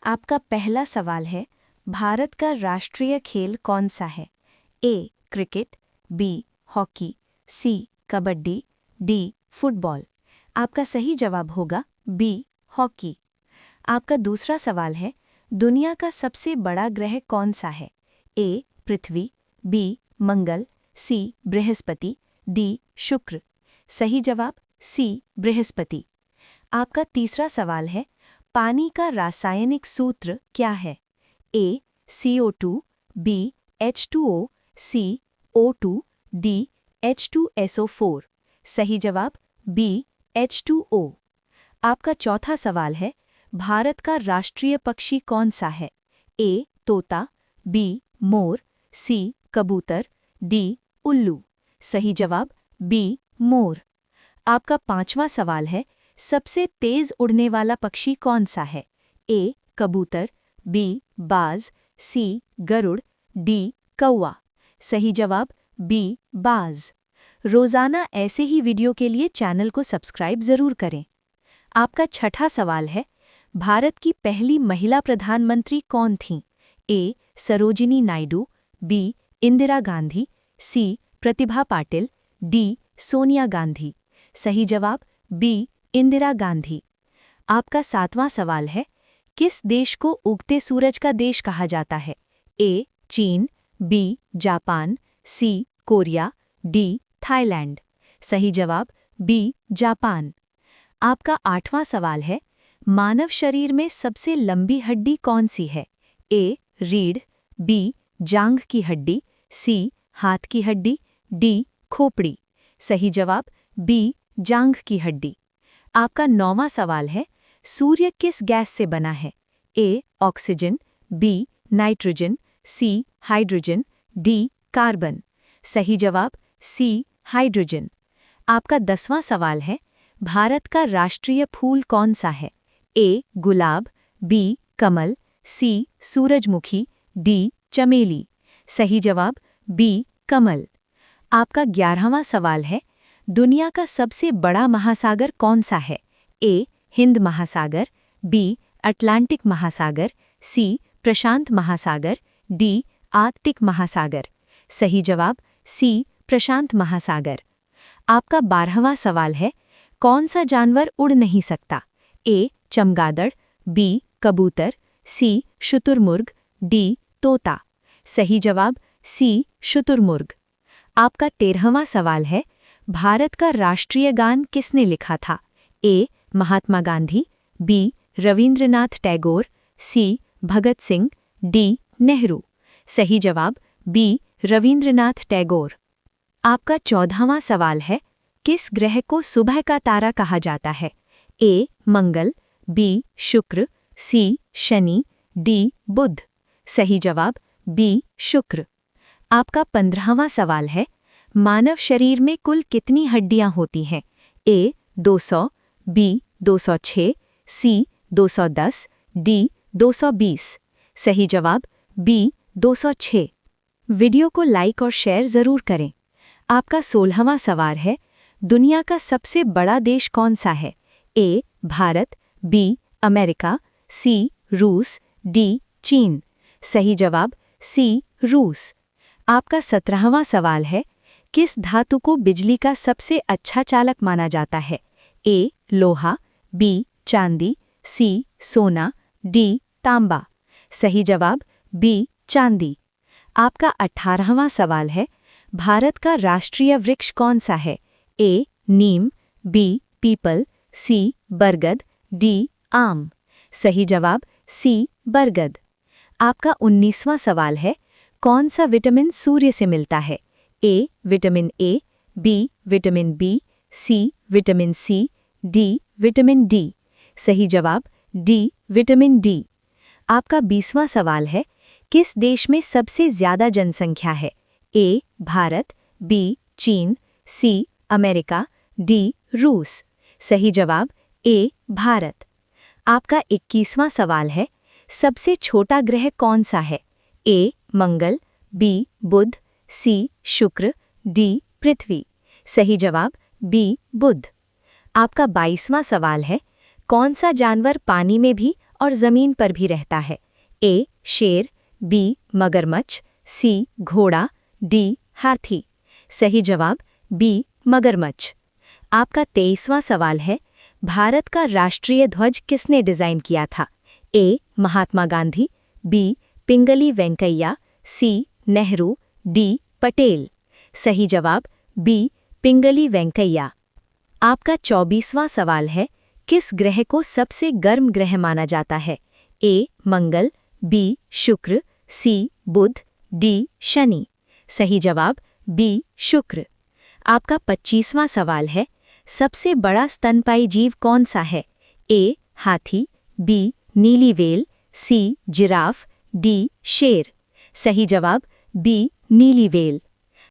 आपका पहला सवाल है, भारत का राष्ट्रीय खेल कौन सा है? A. Cricket, B. Hockey, C. Kabaddi, D. Football. आपका सही जवाब होगा बी. हॉकी। आपका दूसरा सवाल है, दुनिया का सबसे बड़ा ग्रह कौन सा है? ए. पृथ्वी, बी. मंगल, सी. बृहस्पति, डी. शुक्र। सही जवाब सी. बृहस्पति। आपका तीसरा सवाल है, पानी का रासायनिक सूत्र क्या है? A. CO2, B. H2O, C. O2, D. H2SO4। सही जवाब बी. H2O। आपका चौथा सवाल है, भारत का राष्ट्रीय पक्षी कौन सा है? ए. तोता, बी. मोर, सी. कबूतर, डी. उल्लू। सही जवाब बी. मोर। आपका पांचवा सवाल है, सबसे तेज उड़ने वाला पक्षी कौन सा है? ए. कबूतर, बी. बाज, सी. गरुड़, डी. कौवा। सही जवाब बी. बाज। रोजाना ऐसे ही वीडियो के लिए चैनल को सब्सक्राइब जरूर करें। आपका छठा सवाल है, भारत की पहली महिला प्रधानमंत्री कौन थीं? ए. सरोजिनी नायडू, बी. इंदिरा गांधी, सी. प्रतिभा पाटिल, डी. सोनिया गांधी। सही जवाब बी. इंदिरा गांधी। आपका सातवां सवाल है, किस देश को उगते सूरज का देश कहा जाता है? ए. चीन, B. Japan, C. Korea, D. Thailand. सही जवाब बी. जापान। आपका आठवां सवाल है, मानव शरीर में सबसे लंबी हड्डी कौन सी है? ए. रीढ़, बी. जांघ की हड्डी, सी. हाथ की हड्डी, डी. खोपड़ी। सही जवाब बी. जांघ की हड्डी। आपका नौवां सवाल है, सूर्य किस गैस से बना है? A. Oxygen, B. Nitrogen, C. Hydrogen, D. Carbon. सही जवाब सी. हाइड्रोजन। आपका 10वां सवाल है, भारत का राष्ट्रीय फूल कौन सा है? ए. गुलाब, बी. कमल, सी. सूरजमुखी, डी. चमेली। सही जवाब बी. कमल। आपका 11वां सवाल है, दुनिया का सबसे बड़ा महासागर कौन सा है? ए. हिंद महासागर, बी. अटलांटिक महासागर, सी. प्रशांत महासागर, डी. आर्कटिक महासागर। सही जवाब सी. प्रशांत महासागर। आपका 12वां सवाल है, कौन सा जानवर उड़ नहीं सकता? ए. चमगादड़, बी. कबूतर, सी. शुतुरमुर्ग, डी. तोता। सही जवाब सी. शुतुरमुर्ग। आपका 13वां सवाल है, भारत का राष्ट्रीय गान किसने लिखा था? ए. महात्मा गांधी, बी. रविंद्रनाथ टैगोर, सी. भगत सिंह, डी. नेहरू। सही जवाब बी. रविंद्रनाथ टैगोर। आपका 14वां सवाल है, किस ग्रह को सुबह का तारा कहा जाता है? ए. मंगल, बी. शुक्र, सी. शनि, डी. बुध। सही जवाब बी. शुक्र। आपका 15वां सवाल है, मानव शरीर में कुल कितनी हड्डियां होती हैं? ए. 200, बी. 206, सी. 210, डी. 220। सही जवाब बी. 206। वीडियो को लाइक और शेयर जरूर करें। आपका 16वां सवाल है, दुनिया का सबसे बड़ा देश कौन सा है? ए. भारत, बी. अमेरिका, सी. रूस, डी. चीन। सही जवाब सी. रूस। आपका 17वां सवाल है, किस धातु को बिजली का सबसे अच्छा चालक माना जाता है? ए. लोहा, बी. चांदी, सी. सोना, डी. तांबा। सही जवाब बी. चांदी। आपका 18वां सवाल है, भारत का राष्ट्रीय वृक्ष कौन सा है? ए. नीम, बी. पीपल, सी. बरगद, डी. आम। सही जवाब सी. बरगद। आपका 19वां सवाल है, कौन सा विटामिन सूर्य से मिलता है? A. Vitamin A, B. Vitamin B, C. Vitamin C, D. Vitamin D. सही जवाब डी. Vitamin D. आपका 20वां सवाल है, किस देश में सबसे ज्यादा जनसंख्या है? ए. भारत, बी. चीन, सी. America, D. रूस। सही जवाब ए. भारत। आपका 21वां सवाल है, सबसे छोटा ग्रह कौन सा है? ए. मंगल, बी. बुध, सी. शुक्र, डी. पृथ्वी। सही जवाब बी. बुध। आपका 22वां सवाल है, कौन सा जानवर पानी में भी और जमीन पर भी रहता है? ए शेर, बी मगरमच्छ, सी घोड़ा, डी हाथी। सही जवाब बी मगरमच्छ। आपका 23वां सवाल है, भारत का राष्ट्रीय ध्वज किसने डिजाइन किया था? ए महात्मा गांधी, बी पिंगली वेंकैया, सी नेहरू, डी पटेल। सही जवाब बी पिंगली वेंकैया। आपका 24वां सवाल है, किस ग्रह को सबसे गर्म ग्रह माना जाता है? ए मंगल, बी शुक्र, सी बुध, डी शनि। सही जवाब बी शुक्र। आपका 25वां सवाल है, सबसे बड़ा स्तनपायी जीव कौन सा है? ए हाथी, बी नीली व्हेल, सी जिराफ, डी शेर। सही जवाब बी नीली व्हेल।